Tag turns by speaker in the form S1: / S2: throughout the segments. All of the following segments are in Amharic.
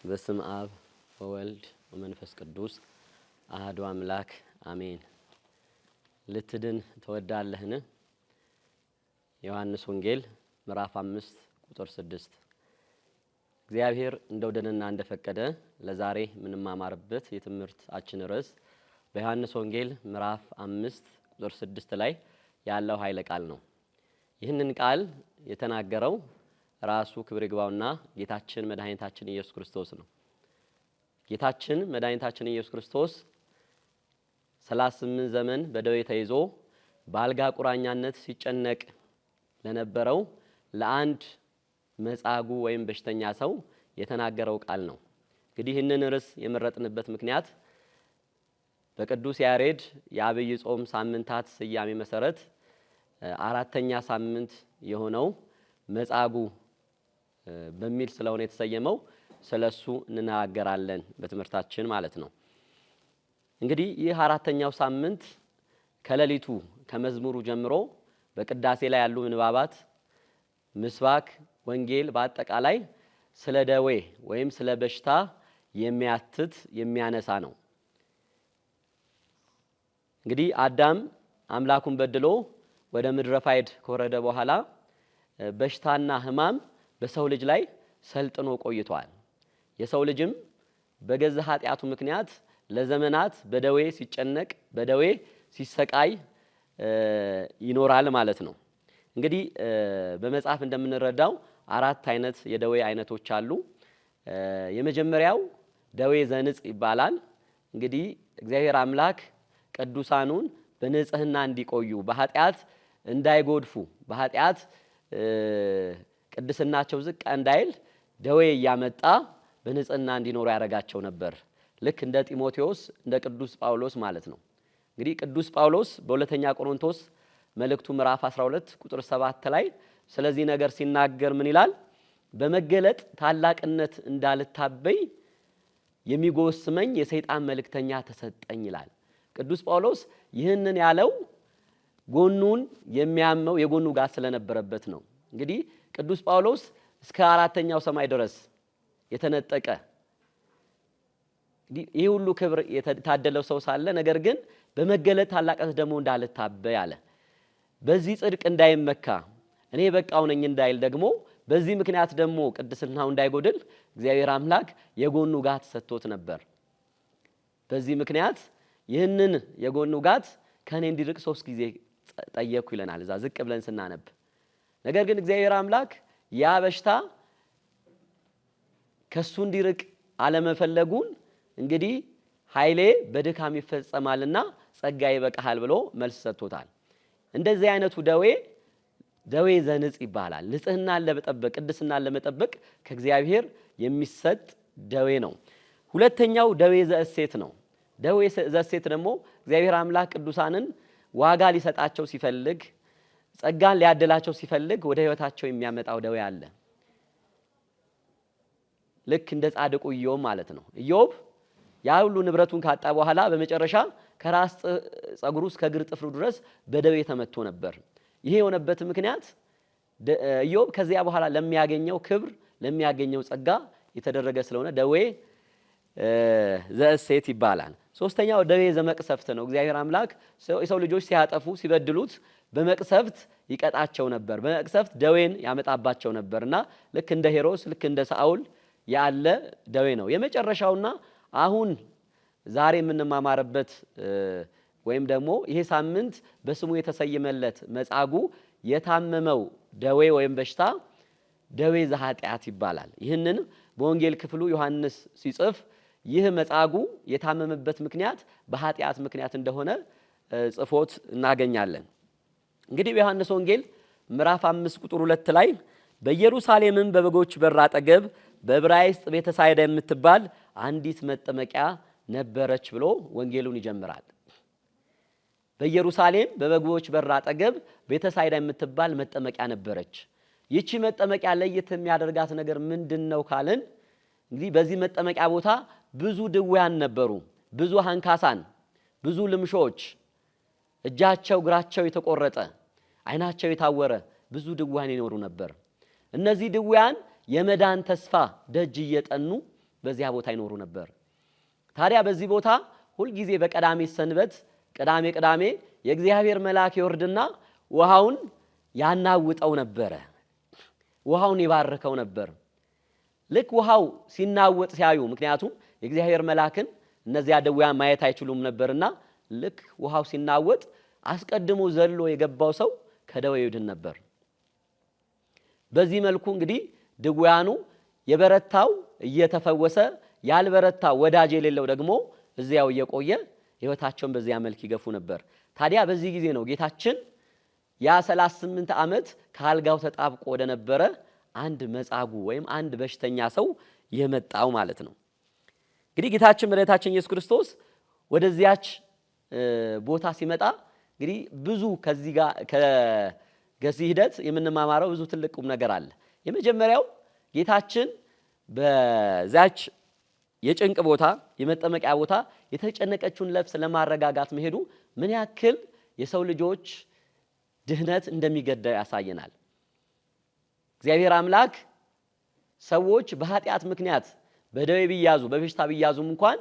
S1: በስም አብ ወወልድ ወመንፈስ ቅዱስ አሐዱ አምላክ አሜን። ልትድን ተወዳለህን? ዮሐንስ ወንጌል ምዕራፍ 5 ቁጥር 6። እግዚአብሔር እንደወደደና እንደፈቀደ ለዛሬ የምንማማርበት የትምህርታችን ርዕስ በዮሐንስ ወንጌል ምዕራፍ 5 ቁጥር 6 ላይ ያለው ኃይለ ቃል ነው። ይህንን ቃል የተናገረው ራሱ ክብር ይግባውና ጌታችን መድኃኒታችን ኢየሱስ ክርስቶስ ነው። ጌታችን መድኃኒታችን ኢየሱስ ክርስቶስ 38 ዘመን በደዌ ተይዞ በአልጋ ቁራኛነት ሲጨነቅ ለነበረው ለአንድ መጻጉዕ ወይም በሽተኛ ሰው የተናገረው ቃል ነው። እንግዲህ ይህንን ርዕስ የመረጥንበት ምክንያት በቅዱስ ያሬድ የአብይ ጾም ሳምንታት ስያሜ መሰረት አራተኛ ሳምንት የሆነው መጻጉዕ በሚል ስለሆነ የተሰየመው ስለሱ እንናገራለን በትምህርታችን ማለት ነው። እንግዲህ ይህ አራተኛው ሳምንት ከሌሊቱ ከመዝሙሩ ጀምሮ በቅዳሴ ላይ ያሉ ምንባባት፣ ምስባክ፣ ወንጌል በአጠቃላይ ስለ ደዌ ወይም ስለ በሽታ የሚያትት የሚያነሳ ነው። እንግዲህ አዳም አምላኩን በድሎ ወደ ምድረ ፋይድ ከወረደ በኋላ በሽታና ሕማም በሰው ልጅ ላይ ሰልጥኖ ቆይቷል። የሰው ልጅም በገዛ ኃጢአቱ ምክንያት ለዘመናት በደዌ ሲጨነቅ በደዌ ሲሰቃይ ይኖራል ማለት ነው። እንግዲህ በመጽሐፍ እንደምንረዳው አራት አይነት የደዌ አይነቶች አሉ። የመጀመሪያው ደዌ ዘንጽ ይባላል። እንግዲህ እግዚአብሔር አምላክ ቅዱሳኑን በንጽህና እንዲቆዩ በኃጢአት እንዳይጎድፉ በኃጢአት ቅድስናቸው ዝቅ እንዳይል ደዌ እያመጣ በንጽህና እንዲኖሩ ያደርጋቸው ነበር። ልክ እንደ ጢሞቴዎስ እንደ ቅዱስ ጳውሎስ ማለት ነው። እንግዲህ ቅዱስ ጳውሎስ በሁለተኛ ቆሮንቶስ መልእክቱ ምዕራፍ 12 ቁጥር 7 ላይ ስለዚህ ነገር ሲናገር ምን ይላል? በመገለጥ ታላቅነት እንዳልታበይ የሚጎስመኝ የሰይጣን መልእክተኛ ተሰጠኝ ይላል። ቅዱስ ጳውሎስ ይህንን ያለው ጎኑን የሚያመው የጎኑ ጋር ስለነበረበት ነው። እንግዲህ ቅዱስ ጳውሎስ እስከ አራተኛው ሰማይ ድረስ የተነጠቀ ይህ ሁሉ ክብር የታደለው ሰው ሳለ ነገር ግን በመገለጥ ታላቅነት ደግሞ እንዳልታበይ አለ። በዚህ ጽድቅ እንዳይመካ እኔ በቃው ነኝ እንዳይል ደግሞ በዚህ ምክንያት ደግሞ ቅድስናው እንዳይጎድል እግዚአብሔር አምላክ የጎኑ ጋት ሰጥቶት ነበር። በዚህ ምክንያት ይህንን የጎኑ ጋት ከኔ እንዲርቅ 3 ጊዜ ጠየቅኩ ይለናል እዛ ዝቅ ብለን ስናነብ። ነገር ግን እግዚአብሔር አምላክ ያ በሽታ ከሱ እንዲርቅ አለመፈለጉን እንግዲህ ኃይሌ በድካም ይፈጸማልና ጸጋ ይበቃሃል ብሎ መልስ ሰጥቶታል። እንደዚህ አይነቱ ደዌ ዘንጽ ይባላል። ንጽህናን ለመጠበቅ ቅድስናን ለመጠበቅ ከእግዚአብሔር የሚሰጥ ደዌ ነው። ሁለተኛው ደዌ ዘእሴት ነው። ደዌ ዘእሴት ደግሞ እግዚአብሔር አምላክ ቅዱሳንን ዋጋ ሊሰጣቸው ሲፈልግ ጸጋን ሊያደላቸው ሲፈልግ ወደ ህይወታቸው የሚያመጣው ደዌ አለ። ልክ እንደ ጻድቁ ኢዮብ ማለት ነው። ኢዮብ ያ ሁሉ ንብረቱን ካጣ በኋላ በመጨረሻ ከራስ ጸጉሩ እስከ እግር ጥፍሩ ድረስ በደዌ ተመቶ ነበር። ይሄ የሆነበት ምክንያት ኢዮብ ከዚያ በኋላ ለሚያገኘው ክብር ለሚያገኘው ጸጋ የተደረገ ስለሆነ ደዌ ዘእሴት ይባላል። ሶስተኛው ደዌ ዘመቅሰፍት ነው። እግዚአብሔር አምላክ የሰው ልጆች ሲያጠፉ ሲበድሉት በመቅሰፍት ይቀጣቸው ነበር። በመቅሰፍት ደዌን ያመጣባቸው ነበርና ልክ እንደ ሄሮስ ልክ እንደ ሳኦል ያለ ደዌ ነው። የመጨረሻውና አሁን ዛሬ የምንማማርበት ወይም ደግሞ ይሄ ሳምንት በስሙ የተሰየመለት መጻጉዕ የታመመው ደዌ ወይም በሽታ ደዌ ዘኃጢአት ይባላል። ይህንን በወንጌል ክፍሉ ዮሐንስ ሲጽፍ ይህ መጻጉዕ የታመመበት ምክንያት በኃጢአት ምክንያት እንደሆነ ጽፎት እናገኛለን። እንግዲህ በዮሐንስ ወንጌል ምዕራፍ 5 ቁጥር 2 ላይ በኢየሩሳሌምም በበጎች በር አጠገብ በዕብራይስጥ ቤተሳይዳ የምትባል አንዲት መጠመቂያ ነበረች ብሎ ወንጌሉን ይጀምራል። በኢየሩሳሌም በበጎች በር አጠገብ ቤተሳይዳ የምትባል መጠመቂያ ነበረች። ይቺ መጠመቂያ ለየት የሚያደርጋት ነገር ምንድነው ካልን እንግዲህ በዚህ መጠመቂያ ቦታ ብዙ ድውያን ነበሩ፣ ብዙ አንካሳን፣ ብዙ ልምሾች፣ እጃቸው እግራቸው የተቆረጠ አይናቸው የታወረ ብዙ ድውያን ይኖሩ ነበር። እነዚህ ድውያን የመዳን ተስፋ ደጅ እየጠኑ በዚያ ቦታ ይኖሩ ነበር። ታዲያ በዚህ ቦታ ሁልጊዜ በቀዳሜ ሰንበት ቅዳሜ የእግዚአብሔር መልአክ ይወርድና ውሃውን ያናውጠው ነበረ። ውሃውን ይባርከው ነበር። ልክ ውሃው ሲናወጥ ሲያዩ፣ ምክንያቱም የእግዚአብሔር መልአክን እነዚያ ደዌያን ማየት አይችሉም ነበርና ልክ ውሃው ሲናወጥ አስቀድሞ ዘሎ የገባው ሰው ከደዌው ይድን ነበር። በዚህ መልኩ እንግዲህ ድውያኑ የበረታው እየተፈወሰ ያልበረታው ወዳጅ የሌለው ደግሞ እዚያው እየቆየ ሕይወታቸውን በዚያ መልክ ይገፉ ነበር። ታዲያ በዚህ ጊዜ ነው ጌታችን ያ 38 ዓመት ከአልጋው ተጣብቆ ወደ ነበረ አንድ መጻጉዕ ወይም አንድ በሽተኛ ሰው የመጣው ማለት ነው። እንግዲህ ጌታችን መድኃኒታችን ኢየሱስ ክርስቶስ ወደዚያች ቦታ ሲመጣ እንግዲህ ብዙ ከዚህ ሂደት የምንማማረው ብዙ ትልቅ ቁም ነገር አለ። የመጀመሪያው ጌታችን በዛች የጭንቅ ቦታ የመጠመቂያ ቦታ የተጨነቀችውን ነፍስ ለማረጋጋት መሄዱ ምን ያክል የሰው ልጆች ድህነት እንደሚገዳው ያሳየናል። እግዚአብሔር አምላክ ሰዎች በኃጢአት ምክንያት በደዌ ቢያዙ በበሽታ ቢያዙም እንኳን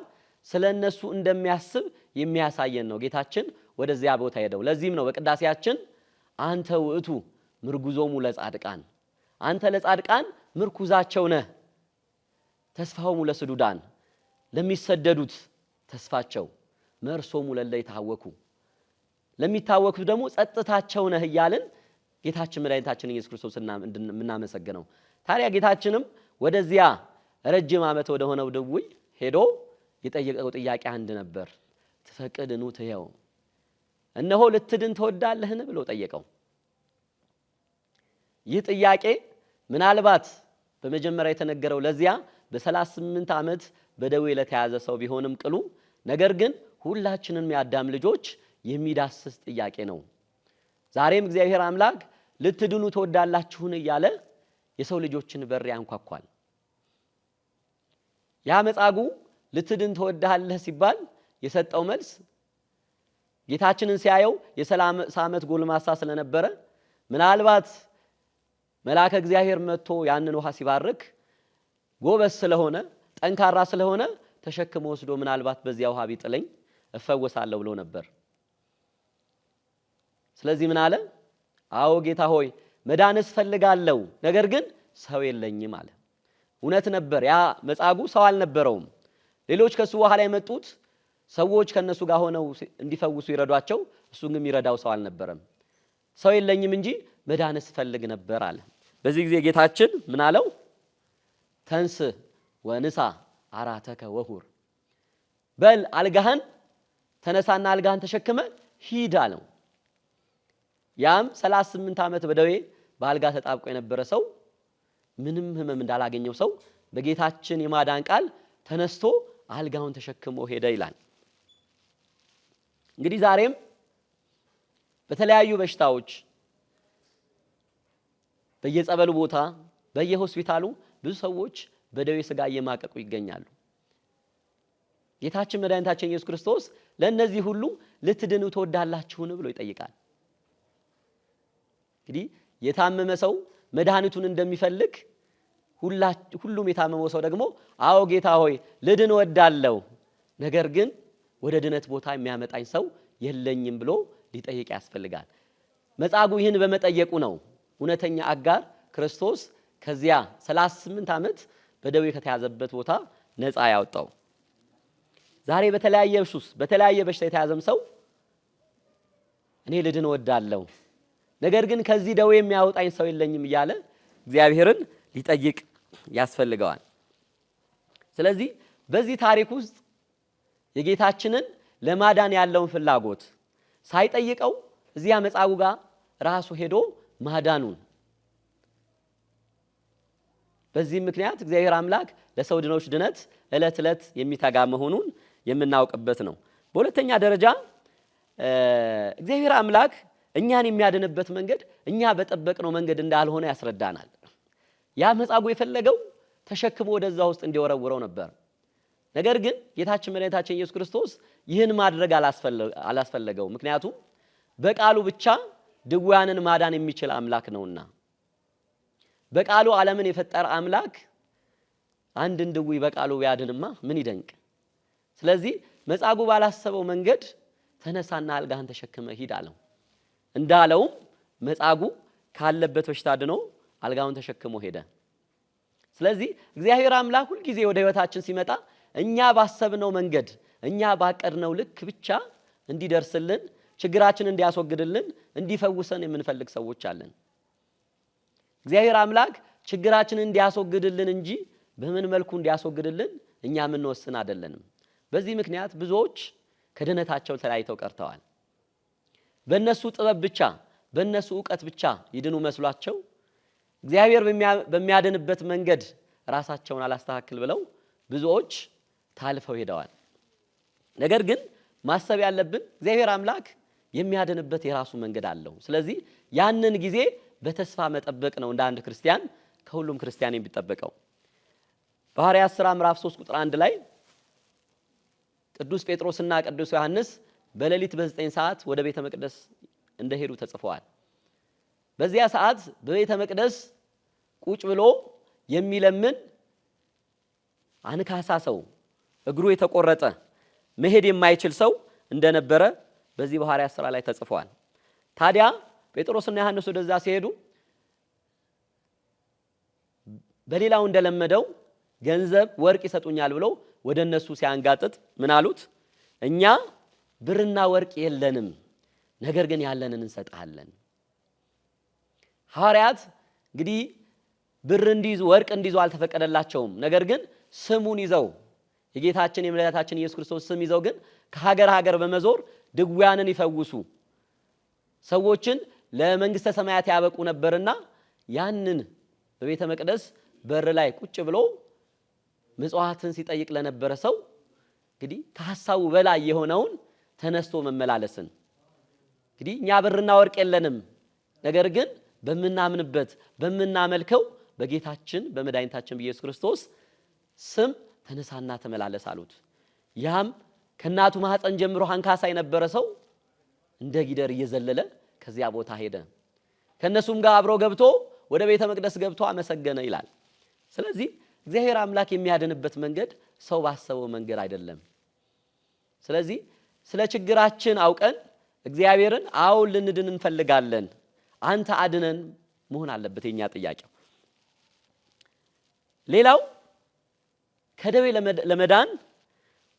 S1: ስለ እነሱ እንደሚያስብ የሚያሳየን ነው። ጌታችን ወደዚያ ቦታ ሄደው ለዚህም ነው በቅዳሴያችን አንተ ውእቱ ምርጉዞሙ ለጻድቃን፣ አንተ ለጻድቃን ምርኩዛቸው ነህ፣ ተስፋሆሙ ለስዱዳን፣ ለሚሰደዱት ተስፋቸው፣ መርሶሙ ለእለ ይታወኩ፣ ለሚታወኩት ደግሞ ጸጥታቸው ነህ እያልን ጌታችን መድኃኒታችን ኢየሱስ ክርስቶስ የምናመሰግነው። ታዲያ ጌታችንም ወደዚያ ረጅም ዓመት ወደ ሆነው ድውይ ሄዶ የጠየቀው ጥያቄ አንድ ነበር። ትፈቅድኑ ትየው፣ እነሆ ልትድን ትወዳለህን ብሎ ጠየቀው። ይህ ጥያቄ ምናልባት በመጀመሪያ የተነገረው ለዚያ በ38 ዓመት በደዌ ለተያዘ ሰው ቢሆንም ቅሉ፣ ነገር ግን ሁላችንም የአዳም ልጆች የሚዳስስ ጥያቄ ነው። ዛሬም እግዚአብሔር አምላክ ልትድኑ ትወዳላችሁን እያለ የሰው ልጆችን በር ያንኳኳል። ያ መጻጉዕ ልትድን ትወዳለህ ሲባል የሰጠው መልስ ጌታችንን ሲያየው የ30 ዓመት ጎልማሳ ስለነበረ ምናልባት መልአከ እግዚአብሔር መጥቶ ያንን ውሃ ሲባርክ ጎበዝ ስለሆነ ጠንካራ ስለሆነ ተሸክሞ ወስዶ ምናልባት በዚያ ውሃ ቢጥለኝ እፈወሳለሁ ብሎ ነበር። ስለዚህ ምን አለ? አዎ ጌታ ሆይ መዳንስ ፈልጋለሁ፣ ነገር ግን ሰው የለኝም አለ። እውነት ነበር። ያ መጻጉዕ ሰው አልነበረውም። ሌሎች ከሱ በኋላ የመጡት ሰዎች ከነሱ ጋር ሆነው እንዲፈውሱ ይረዷቸው፣ እሱ ግን የሚረዳው ሰው አልነበረም። ሰው የለኝም እንጂ መዳንስ ፈልግ ነበር አለ። በዚህ ጊዜ ጌታችን ምን አለው? ተንስ ወንሳ አራተከ ወሁር፣ በል አልጋህን ተነሳና አልጋህን ተሸክመ ሂድ አለው። ያም 38 ዓመት በደዌ በአልጋ ተጣብቆ የነበረ ሰው ምንም ህመም እንዳላገኘው ሰው በጌታችን የማዳን ቃል ተነስቶ አልጋውን ተሸክሞ ሄደ ይላል። እንግዲህ ዛሬም በተለያዩ በሽታዎች በየጸበሉ ቦታ በየሆስፒታሉ ብዙ ሰዎች በደዌ ሥጋ እየማቀቁ ይገኛሉ። ጌታችን መድኃኒታችን ኢየሱስ ክርስቶስ ለእነዚህ ሁሉ ልትድኑ ትወዳላችሁን ብሎ ይጠይቃል። እንግዲህ የታመመ ሰው መድኃኒቱን እንደሚፈልግ ሁሉም የታመመው ሰው ደግሞ አዎ ጌታ ሆይ ልድን እወዳለሁ፣ ነገር ግን ወደ ድነት ቦታ የሚያመጣኝ ሰው የለኝም ብሎ ሊጠይቅ ያስፈልጋል። መጻጉዕ ይህን በመጠየቁ ነው እውነተኛ አጋር ክርስቶስ ከዚያ 38 ዓመት በደዌ ከተያዘበት ቦታ ነፃ ያወጣው። ዛሬ በተለያየ ሱስ በተለያየ በሽታ የተያዘም ሰው እኔ ልድን እወዳለሁ፣ ነገር ግን ከዚህ ደዌ የሚያወጣኝ ሰው የለኝም እያለ እግዚአብሔርን ሊጠይቅ ያስፈልገዋል። ስለዚህ በዚህ ታሪክ ውስጥ የጌታችንን ለማዳን ያለውን ፍላጎት ሳይጠይቀው እዚያ መጻጉዕ ጋር ራሱ ሄዶ ማዳኑን፣ በዚህ ምክንያት እግዚአብሔር አምላክ ለሰው ድኖች ድነት ዕለት ዕለት የሚተጋ መሆኑን የምናውቅበት ነው። በሁለተኛ ደረጃ እግዚአብሔር አምላክ እኛን የሚያድንበት መንገድ እኛ በጠበቅነው መንገድ እንዳልሆነ ያስረዳናል። ያ መጻጉዕ የፈለገው ተሸክሞ ወደዛ ውስጥ እንዲወረውረው ነበር። ነገር ግን ጌታችን መድኃኒታችን ኢየሱስ ክርስቶስ ይህን ማድረግ አላስፈለገው። ምክንያቱም በቃሉ ብቻ ድውያንን ማዳን የሚችል አምላክ ነውና። በቃሉ ዓለምን የፈጠረ አምላክ አንድን ድውይ በቃሉ ቢያድንማ ምን ይደንቅ። ስለዚህ መጻጉዕ ባላሰበው መንገድ ተነሳና አልጋህን ተሸክመ ሂድ አለው። እንዳለውም መጻጉዕ ካለበት በሽታ ድኖ አልጋውን ተሸክሞ ሄደ። ስለዚህ እግዚአብሔር አምላክ ሁል ጊዜ ወደ ህይወታችን ሲመጣ እኛ ባሰብነው መንገድ እኛ ባቀድነው ልክ ብቻ እንዲደርስልን ችግራችንን እንዲያስወግድልን እንዲፈውሰን የምንፈልግ ሰዎች አለን። እግዚአብሔር አምላክ ችግራችንን እንዲያስወግድልን እንጂ በምን መልኩ እንዲያስወግድልን እኛ የምንወስን አይደለንም። በዚህ ምክንያት ብዙዎች ከድነታቸው ተለያይተው ቀርተዋል። በእነሱ ጥበብ ብቻ በእነሱ ዕውቀት ብቻ ይድኑ መስሏቸው እግዚአብሔር በሚያድንበት መንገድ ራሳቸውን አላስተካክል ብለው ብዙዎች ታልፈው ሄደዋል። ነገር ግን ማሰብ ያለብን እግዚአብሔር አምላክ የሚያድንበት የራሱ መንገድ አለው። ስለዚህ ያንን ጊዜ በተስፋ መጠበቅ ነው እንደ አንድ ክርስቲያን ከሁሉም ክርስቲያን የሚጠበቀው። በሐዋርያት ሥራ ምዕራፍ 3 ቁጥር 1 ላይ ቅዱስ ጴጥሮስና ቅዱስ ዮሐንስ በሌሊት በ9 ሰዓት ወደ ቤተ መቅደስ እንደሄዱ ተጽፈዋል። በዚያ ሰዓት በቤተ መቅደስ ቁጭ ብሎ የሚለምን አንካሳ ሰው፣ እግሩ የተቆረጠ መሄድ የማይችል ሰው እንደነበረ በዚህ በሐዋርያት ሥራ ላይ ተጽፏል። ታዲያ ጴጥሮስና ዮሐንስ ወደዛ ሲሄዱ በሌላው እንደለመደው ገንዘብ ወርቅ ይሰጡኛል ብሎ ወደ እነሱ ሲያንጋጥጥ ምን አሉት? እኛ ብርና ወርቅ የለንም፣ ነገር ግን ያለንን እንሰጣለን። ሐዋርያት እንግዲህ ብር እንዲይዙ ወርቅ እንዲይዙ አልተፈቀደላቸውም። ነገር ግን ስሙን ይዘው የጌታችን የመድኃኒታችን ኢየሱስ ክርስቶስ ስም ይዘው ግን ከሀገር ሀገር በመዞር ድውያንን ይፈውሱ ሰዎችን ለመንግስተ ሰማያት ያበቁ ነበርና ያንን በቤተ መቅደስ በር ላይ ቁጭ ብሎ ምጽዋትን ሲጠይቅ ለነበረ ሰው እንግዲህ ከሐሳቡ በላይ የሆነውን ተነስቶ መመላለስን እንግዲህ እኛ ብርና ወርቅ የለንም፣ ነገር ግን በምናምንበት በምናመልከው በጌታችን በመድኃኒታችን በኢየሱስ ክርስቶስ ስም ተነሳና ተመላለስ አሉት። ያም ከእናቱ ማህፀን ጀምሮ አንካሳ የነበረ ሰው እንደ ጊደር እየዘለለ ከዚያ ቦታ ሄደ። ከነሱም ጋር አብሮ ገብቶ ወደ ቤተ መቅደስ ገብቶ አመሰገነ ይላል። ስለዚህ እግዚአብሔር አምላክ የሚያድንበት መንገድ ሰው ባሰበው መንገድ አይደለም። ስለዚህ ስለ ችግራችን አውቀን እግዚአብሔርን አዎ ልንድን እንፈልጋለን፣ አንተ አድነን መሆን አለበት የኛ ጥያቄው። ሌላው ከደዌ ለመዳን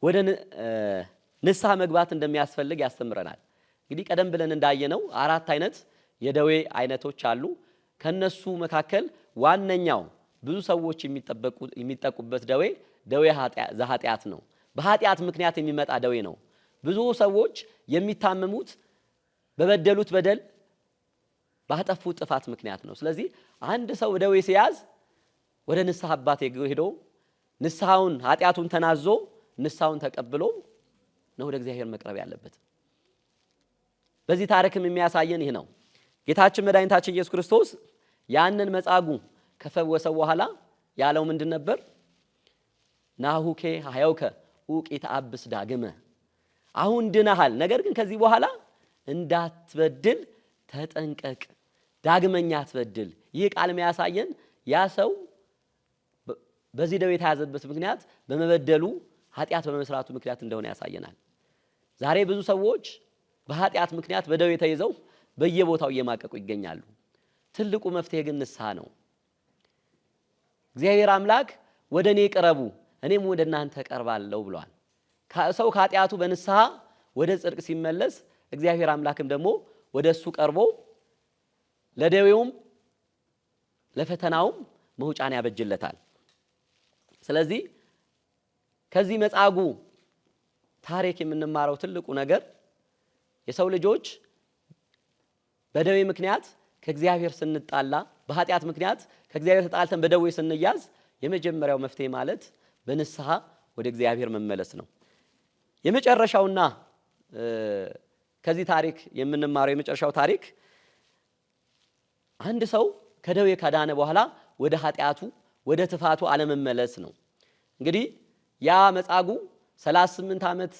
S1: ወደ ንስሐ መግባት እንደሚያስፈልግ ያስተምረናል። እንግዲህ ቀደም ብለን እንዳየነው 4 አይነት የደዌ አይነቶች አሉ። ከነሱ መካከል ዋነኛው ብዙ ሰዎች የሚጠቁበት ደዌ ዘኃጢአት ነው። በኃጢአት ምክንያት የሚመጣ ደዌ ነው። ብዙ ሰዎች የሚታመሙት በበደሉት በደል ባጠፉት ጥፋት ምክንያት ነው። ስለዚህ አንድ ሰው ደዌ ሲያዝ ወደ ንስሐ አባት ሄዶ ንስሐውን ኃጢአቱን ተናዞ ንስሐውን ተቀብሎ ነው ወደ እግዚአብሔር መቅረብ ያለበት። በዚህ ታሪክም የሚያሳየን ይህ ነው። ጌታችን መድኃኒታችን ኢየሱስ ክርስቶስ ያንን መጻጉዕ ከፈወሰው በኋላ ያለው ምንድን ነበር? ናሁኬ ሀያውከ ኡቂት አብስ ዳግመ፣ አሁን ድነሃል፣ ነገር ግን ከዚህ በኋላ እንዳትበድል ተጠንቀቅ፣ ዳግመኛ አትበድል። ይህ ቃል የሚያሳየን ያ ሰው በዚህ ደዌ የተያዘበት ምክንያት በመበደሉ ኃጢአት በመስራቱ ምክንያት እንደሆነ ያሳየናል። ዛሬ ብዙ ሰዎች በኃጢአት ምክንያት በደዌ ተይዘው በየቦታው እየማቀቁ ይገኛሉ። ትልቁ መፍትሄ ግን ንስሐ ነው። እግዚአብሔር አምላክ ወደ እኔ ቅረቡ እኔም ወደ እናንተ ቀርባለሁ ብሏል። ሰው ከኃጢአቱ በንስሐ ወደ ጽድቅ ሲመለስ እግዚአብሔር አምላክም ደግሞ ወደ እሱ ቀርቦ ለደዌውም ለፈተናውም መውጫን ያበጅለታል። ስለዚህ ከዚህ መጻጉዕ ታሪክ የምንማረው ትልቁ ነገር የሰው ልጆች በደዌ ምክንያት ከእግዚአብሔር ስንጣላ፣ በኃጢአት ምክንያት ከእግዚአብሔር ተጣልተን በደዌ ስንያዝ የመጀመሪያው መፍትሄ ማለት በንስሐ ወደ እግዚአብሔር መመለስ ነው። የመጨረሻውና ከዚህ ታሪክ የምንማረው የመጨረሻው ታሪክ አንድ ሰው ከደዌ ከዳነ በኋላ ወደ ኃጢአቱ ወደ ትፋቱ አለመመለስ ነው። እንግዲህ ያ መጻጉዕ 38 ዓመት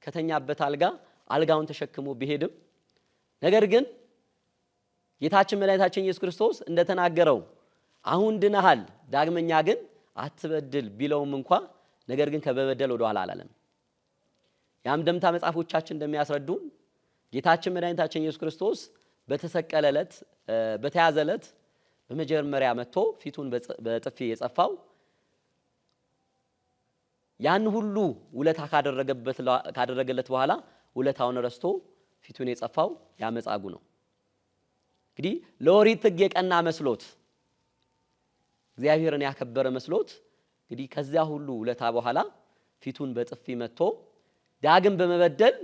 S1: ከተኛበት አልጋውን ተሸክሞ ቢሄድም ነገር ግን ጌታችን መድኃኒታችን ኢየሱስ ክርስቶስ እንደተናገረው አሁን ድነሃል፣ ዳግመኛ ግን አትበድል ቢለውም እንኳን ነገር ግን ከበበደል ወደ ኋላ አላለም። የአምድምታ መጽሐፎቻችን እንደሚያስረዱን ጌታችን መድኃኒታችን ኢየሱስ ክርስቶስ በተሰቀለ ዕለት በተያዘ ዕለት በመጀመሪያ መጥቶ ፊቱን በጥፊ የጸፋው ያን ሁሉ ውለታ ካደረገለት በኋላ ውለታውን ረስቶ ፊቱን የጸፋው ያ መጻጉዕ ነው። እንግዲህ ለኦሪት ሕግ የቀና መስሎት እግዚአብሔርን ያከበረ መስሎት እንግዲህ ከዚያ ሁሉ ውለታ በኋላ ፊቱን በጥፊ መጥቶ ዳግም በመበደል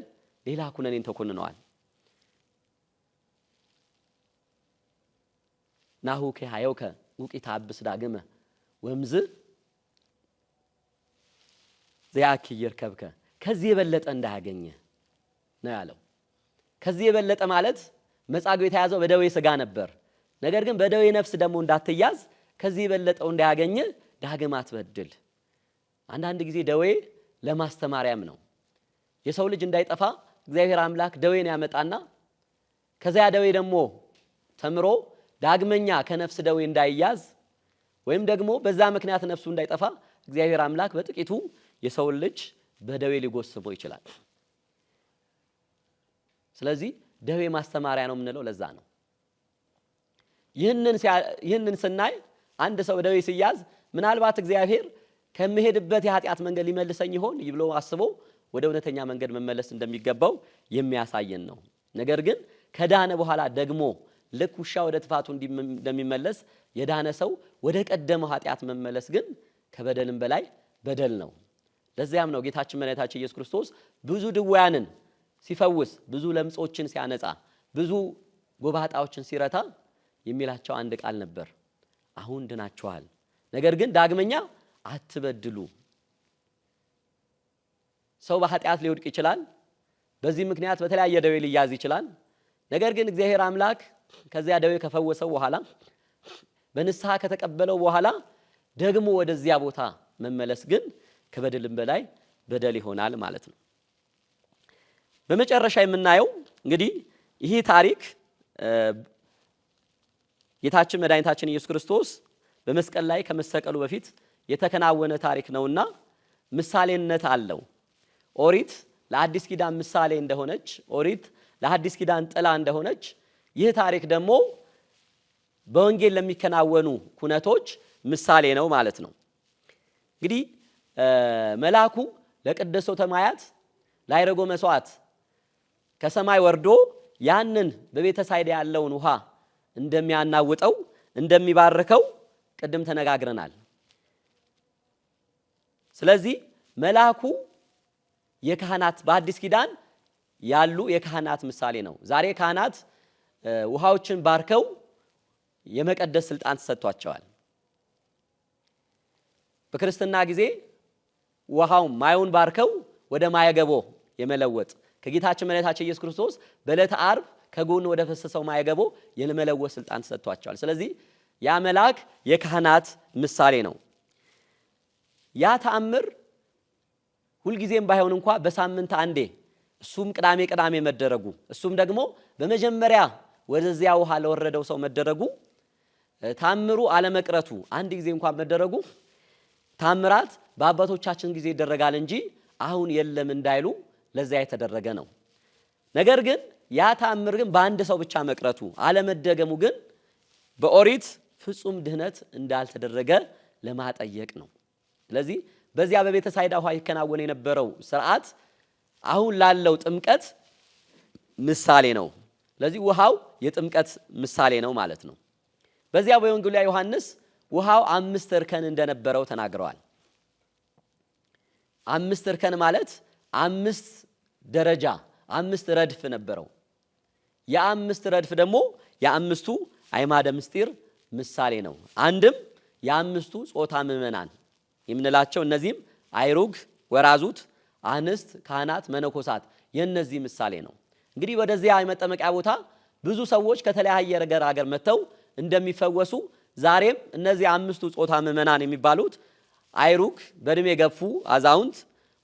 S1: ሌላ ኩነኔን ተኮንነዋል። ናሁ ከሃዮከ ውቂታ አብስ ዳግመ ወምዝ ዘያኪየር ከብከ ከዚህ የበለጠ እንዳያገኘ ነው ያለው። ከዚህ የበለጠ ማለት መጻጉዕ የተያዘው በደዌ ሥጋ ነበር። ነገር ግን በደዌ ነፍስ ደግሞ እንዳትያዝ ከዚህ የበለጠው እንዳያገኘ ዳግም አትበድል። አንዳንድ ጊዜ ደዌ ለማስተማሪያም ነው። የሰው ልጅ እንዳይጠፋ እግዚአብሔር አምላክ ደዌን ያመጣና ከዚያ ደዌ ደግሞ ተምሮ ዳግመኛ ከነፍስ ደዌ እንዳይያዝ ወይም ደግሞ በዛ ምክንያት ነፍሱ እንዳይጠፋ እግዚአብሔር አምላክ በጥቂቱ የሰው ልጅ በደዌ ሊጎስመው ይችላል። ስለዚህ ደዌ ማስተማሪያ ነው የምንለው ለዛ ነው። ይህንን ስናይ አንድ ሰው በደዌ ሲያዝ ምናልባት እግዚአብሔር ከመሄድበት የኃጢአት መንገድ ሊመልሰኝ ይሆን ብሎ አስቦ ወደ እውነተኛ መንገድ መመለስ እንደሚገባው የሚያሳየን ነው። ነገር ግን ከዳነ በኋላ ደግሞ ልክ ውሻ ወደ ጥፋቱ እንደሚመለስ የዳነ ሰው ወደ ቀደመው ኃጢአት መመለስ ግን ከበደልም በላይ በደል ነው። ለዚያም ነው ጌታችን መድኃኒታችን ኢየሱስ ክርስቶስ ብዙ ድውያንን ሲፈውስ፣ ብዙ ለምጾችን ሲያነጻ፣ ብዙ ጎባጣዎችን ሲረታ የሚላቸው አንድ ቃል ነበር፣ አሁን ድናችኋል፣ ነገር ግን ዳግመኛ አትበድሉ። ሰው በኃጢአት ሊወድቅ ይችላል። በዚህ ምክንያት በተለያየ ደዌ ሊያዝ ይችላል። ነገር ግን እግዚአብሔር አምላክ ከዚያ ደዌ ከፈወሰው በኋላ በንስሐ ከተቀበለው በኋላ ደግሞ ወደዚያ ቦታ መመለስ ግን ከበደልም በላይ በደል ይሆናል ማለት ነው። በመጨረሻ የምናየው እንግዲህ ይህ ታሪክ ጌታችን መድኃኒታችን ኢየሱስ ክርስቶስ በመስቀል ላይ ከመሰቀሉ በፊት የተከናወነ ታሪክ ነውና ምሳሌነት አለው። ኦሪት ለአዲስ ኪዳን ምሳሌ እንደሆነች፣ ኦሪት ለአዲስ ኪዳን ጥላ እንደሆነች፣ ይህ ታሪክ ደግሞ በወንጌል ለሚከናወኑ ኩነቶች ምሳሌ ነው ማለት ነው። እንግዲህ መልአኩ ለቅድስተ ሰማያት ላይረጎ መስዋዕት ከሰማይ ወርዶ ያንን በቤተ ሳይዳ ያለውን ውሃ እንደሚያናውጠው እንደሚባርከው ቅድም ተነጋግረናል። ስለዚህ መልአኩ የካህናት በአዲስ ኪዳን ያሉ የካህናት ምሳሌ ነው። ዛሬ ካህናት ውሃዎችን ባርከው የመቀደስ ስልጣን ተሰጥቷቸዋል። በክርስትና ጊዜ ውሃው ማዩን ባርከው ወደ ማየገቦ የመለወጥ ከጌታችን መድኃኒታችን ኢየሱስ ክርስቶስ በዕለተ ዓርብ ከጎን ወደ ፈሰሰው ማየገቦ የመለወጥ ስልጣን ተሰጥቷቸዋል። ስለዚህ ያ መልአክ የካህናት ምሳሌ ነው። ያ ተአምር ሁልጊዜም ባይሆን እንኳ በሳምንት አንዴ እሱም ቅዳሜ ቅዳሜ መደረጉ እሱም ደግሞ በመጀመሪያ ወደዚያ ውሃ ለወረደው ሰው መደረጉ ታምሩ አለመቅረቱ አንድ ጊዜ እንኳን መደረጉ ታምራት በአባቶቻችን ጊዜ ይደረጋል እንጂ አሁን የለም እንዳይሉ ለዚያ የተደረገ ነው። ነገር ግን ያ ታምር ግን በአንድ ሰው ብቻ መቅረቱ አለመደገሙ ግን በኦሪት ፍጹም ድህነት እንዳልተደረገ ለማጠየቅ ነው። ስለዚህ በዚያ በቤተ ሳይዳ ውሃ ይከናወን የነበረው ስርዓት አሁን ላለው ጥምቀት ምሳሌ ነው። ስለዚህ ውሃው የጥምቀት ምሳሌ ነው ማለት ነው። በዚያ በወንጌሉ ላይ ዮሐንስ ውሃው 5 እርከን እንደነበረው ተናግረዋል። 5 እርከን ማለት 5 ደረጃ 5 ረድፍ ነበረው። የ5 ረድፍ ደግሞ የ5ቱ አዕማደ ምስጢር ምሳሌ ነው። አንድም የ5ቱ ጾታ ምእመናን የምንላቸው እነዚህም አይሩግ፣ ወራዙት፣ አንስት፣ ካህናት፣ መነኮሳት የነዚህ ምሳሌ ነው። እንግዲህ ወደዚያ የመጠመቂያ ቦታ ብዙ ሰዎች ከተለያየ ሀገር መጥተው እንደሚፈወሱ ዛሬም እነዚህ 5ቱ ጾታ ምእመናን የሚባሉት አይሩግ፣ በእድሜ የገፉ አዛውንት፣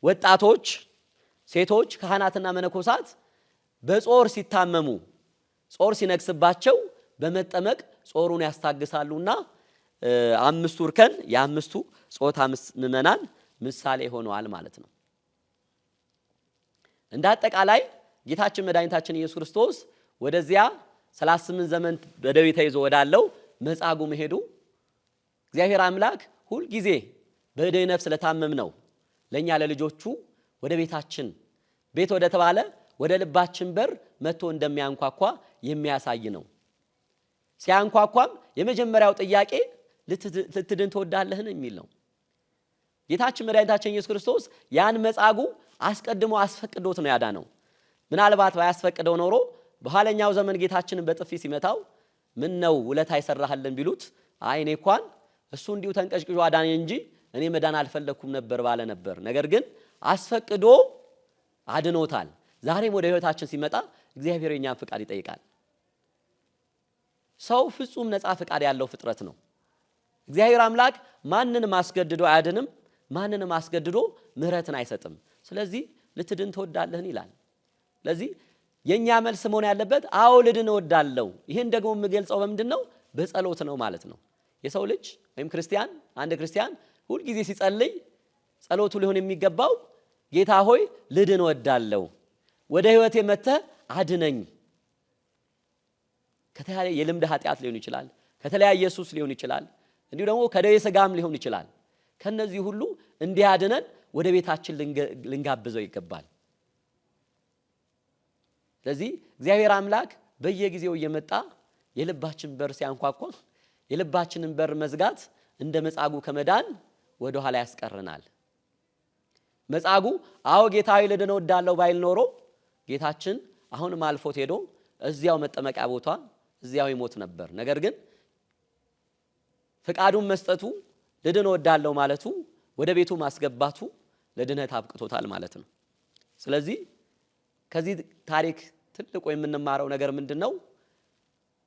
S1: ወጣቶች፣ ሴቶች፣ ካህናትና መነኮሳት በጾር ሲታመሙ ጾር ሲነግስባቸው በመጠመቅ ጾሩን ያስታግሳሉና አምስቱ እርከን የአምስቱ ጾታ ምእመናን ምሳሌ ሆነዋል ማለት ነው። እንደ አጠቃላይ ጌታችን መድኃኒታችን ኢየሱስ ክርስቶስ ወደዚያ 38 ዘመን በደዌ ተይዞ ወዳለው መጻጉዕ መሄዱ እግዚአብሔር አምላክ ሁል ጊዜ በደዌ ነፍስ ለታመም ነው ለኛ ለልጆቹ ወደ ቤታችን ቤት ወደ ተባለ ወደ ልባችን በር መጥቶ እንደሚያንኳኳ የሚያሳይ ነው። ሲያንኳኳም የመጀመሪያው ጥያቄ ልትድን ትወዳለህን የሚል ነው። ጌታችን መድኃኒታችን ኢየሱስ ክርስቶስ ያን መጻጉዕ አስቀድሞ አስፈቅዶት ነው ያዳነው። ምናልባት ባያስፈቅደው ኖሮ በኋለኛው ዘመን ጌታችንን በጥፊ ሲመታው ምን ነው ውለታ ይሰራህልን ቢሉት አይ እኔ እንኳን እሱ እንዲሁ ተንቀሽቅሾ አዳነኝ እንጂ እኔ መዳን አልፈለኩም ነበር ባለ ነበር። ነገር ግን አስፈቅዶ አድኖታል። ዛሬም ወደ ህይወታችን ሲመጣ እግዚአብሔር የኛን ፍቃድ ይጠይቃል። ሰው ፍጹም ነፃ ፍቃድ ያለው ፍጥረት ነው። እግዚአብሔር አምላክ ማንንም አስገድዶ አያድንም፣ ማንንም አስገድዶ ምህረትን አይሰጥም። ስለዚህ ልትድን ትወዳለህን ይላል። ስለዚህ የኛ መልስ መሆን ያለበት አዎ ልድን እወዳለሁ። ይህን ደግሞ የምገልጸው በምንድን ነው? በጸሎት ነው ማለት ነው። የሰው ልጅ ወይም ክርስቲያን አንድ ክርስቲያን ሁል ጊዜ ሲጸልይ ጸሎቱ ሊሆን የሚገባው ጌታ ሆይ ልድን እወዳለሁ፣ ወደ ህይወቴ መጥተህ አድነኝ። ከተለያየ የልምድ ኃጢአት ሊሆን ይችላል፣ ከተለያየ ሱስ ሊሆን ይችላል፣ እንዲሁ ደግሞ ከደዌ ሥጋም ሊሆን ይችላል። ከነዚህ ሁሉ እንዲያድነን ወደ ቤታችን ልንጋብዘው ይገባል። ስለዚህ እግዚአብሔር አምላክ በየጊዜው እየመጣ የልባችን በር ሲያንኳኳ የልባችንን በር መዝጋት እንደ መጻጉዕ ከመዳን ወደ ኋላ ያስቀረናል። መጻጉዕ አዎ ጌታዬ ልድን እወዳለሁ ባይል ኖሮ ጌታችን አሁንም አልፎት ሄዶ እዚያው መጠመቂያ ቦታ እዚያው ይሞት ነበር። ነገር ግን ፍቃዱን መስጠቱ ልድን እወዳለሁ ማለቱ ወደ ቤቱ ማስገባቱ ለድነት አብቅቶታል ማለት ነው። ስለዚህ ከዚህ ታሪክ ትልቁ የምንማረው ነገር ምንድነው?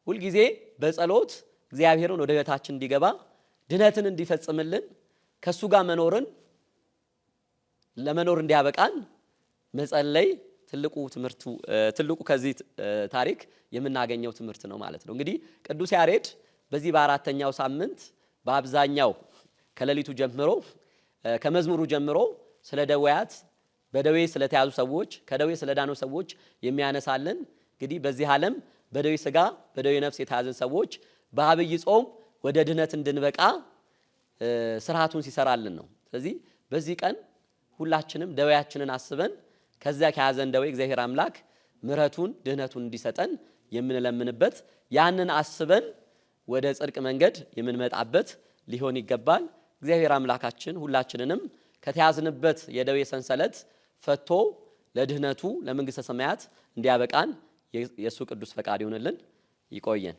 S1: ሁልጊዜ በጸሎት እግዚአብሔርን ወደ ህይወታችን እንዲገባ ድነትን እንዲፈጽምልን ከሱ ጋር መኖርን ለመኖር እንዲያበቃን መጸለይ ትልቁ ከዚህ ታሪክ የምናገኘው ትምህርት ነው ማለት ነው። እንግዲህ ቅዱስ ያሬድ በዚህ በአራተኛው ሳምንት በአብዛኛው ከሌሊቱ ጀምሮ ከመዝሙሩ ጀምሮ ስለ ደዌያት በደዌ ስለተያዙ ሰዎች ከደዌ ስለዳኑ ሰዎች የሚያነሳልን እንግዲህ በዚህ ዓለም በደዌ ሥጋ በደዌ ነፍስ የተያዘን ሰዎች በአብይ ጾም ወደ ድነት እንድንበቃ ስርዓቱን ሲሰራልን ነው። ስለዚህ በዚህ ቀን ሁላችንም ደዌያችንን አስበን ከዚያ ከያዘን ደዌ እግዚአብሔር አምላክ ምሕረቱን ድህነቱን እንዲሰጠን የምንለምንበት ያንን አስበን ወደ ጽድቅ መንገድ የምንመጣበት ሊሆን ይገባል። እግዚአብሔር አምላካችን ሁላችንንም ከተያዝንበት የደዌ ሰንሰለት ፈቶ ለድህነቱ ለመንግሥተ ሰማያት እንዲያበቃን የእሱ ቅዱስ ፈቃድ ይሁንልን። ይቆየን።